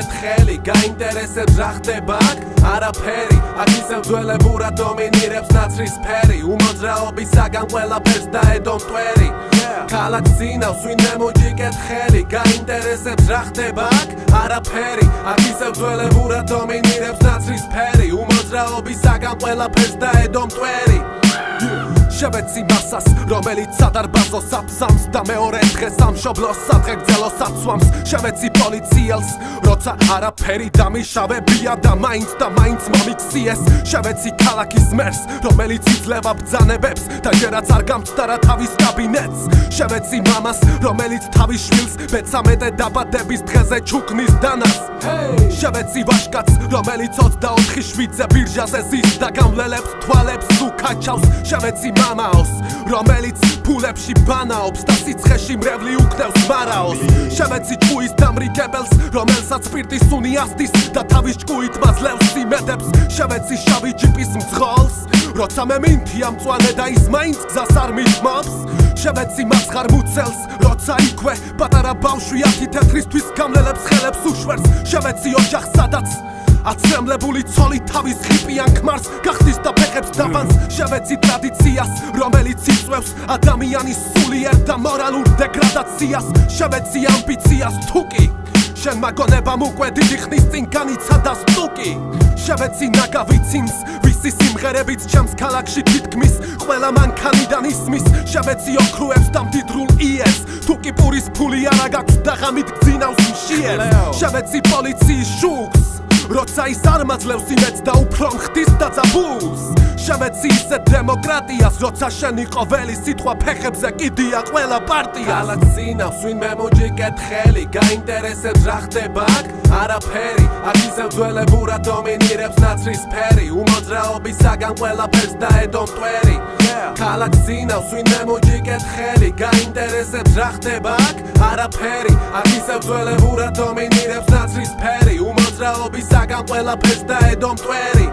მოგიკითხელი გაინტერესებს რა ხდება აქ არაფერი აქ ისევ ძველებურად დომინირებს ნაცრისფერი უმოძრაობისაგან ყველაფერს დაედო მტვერი ქალაქს ძინავს ვინმე მოგიკითხელი გაინტერესებს რა ხდება აქ არაფერი აქ ისევ ძველებურად დომინირებს ნაცრისფერი უმოძრაობისაგან ყველაფერს დაედო მტვერი შევეცი მასას, რომელიც სადარბაზო საფსამს და მეორე დღეს სამშობლოს სადღეგრძელო საცვამს შევეცი პოლიციელს, როცა არაფერი დამიშავებია და მაინც მომიქციეს შევეცი ქალაქის მერს, რომელიც იძლევა ბრძანებებს და ჯერაც არ გამწდარა თავის კაბინეტს შევეცი მამას, რომელიც თავის შვილს მე-13 დაბადების დღეზე ჩუქნის დანას შევეცი ვაჟკაცს, რომელიც 24 შვიდზე ბირჟაზე ზის და გამლელებს თვალებს უკაჩავს შევეცი მამაოს, რომელიც ფულებში ბანაობს და სიცხეში მრევლი უკნევს მარაოს შევეცი ჭკუის დამრიგებელს, რომელსაც სპირტის უნი ასდის და თავის ჭკუით მაძლევს იმედებს შევეცი შავი ჯიპის მძღოლს, როცა მე მინთია მწვანე და ის მაინც გზას არ მისმობს შევეცი მასხარმუცელს, როცა იქვე პატარა ბავშვი 10 თეთრისთვის გამლელებს ხელებს უშვერს შევეცი ოჯახს, სადაც აცრემლებული ცოლი თავის ხიპიან ქმარს გახდის და ფეხებს დაბანს შევეცი ტრადიციას, რომელიც იწვევს ადამიანის სულიერ და მორალურ დეგრადაციას შევეცი ამბიციას თუკი შენ მაგონებამ უკვე დიდი ხნის წინ განიცადა სტუკი შევეცი ნაგავიცინს, ვისი სიმღერებიც ჩემს ქალაქში თითქმის ყველა მანქანიდან ისმის შევეცი ოქროებს და მდიდრულ იეს თუკი პურის ფული არა გაქვს და ღამით გძინავს მშიერს შევეცი პოლიციის შუქს როცა ის არ მაძლევს იმედს და უფრო მხდის და ძაბულს შევეცი ისეთ დემოკრატიას, როცა შენი ყოველი სიტყვა ფეხებზე კიდია ყველა პარტიას ქალაქს ძინავს ვინმე მოგიკითხელი გაინტერესებს რა ხდება აქ არაფერი აქ ისევ ძველებურად დომინირებს ნაცრისფერი უმოძრაობისაგან ყველაფერს დაედო მტვერი ქალაქს ძინავს ვინმე მოგიკითხელი გაინტერესებს რა ხდება აქ არაფერი აქ ისევ ძველებურად დომინირებს ნაცრისფერი უმოძრაობისაგან ყველაფერს დაედო მტვერი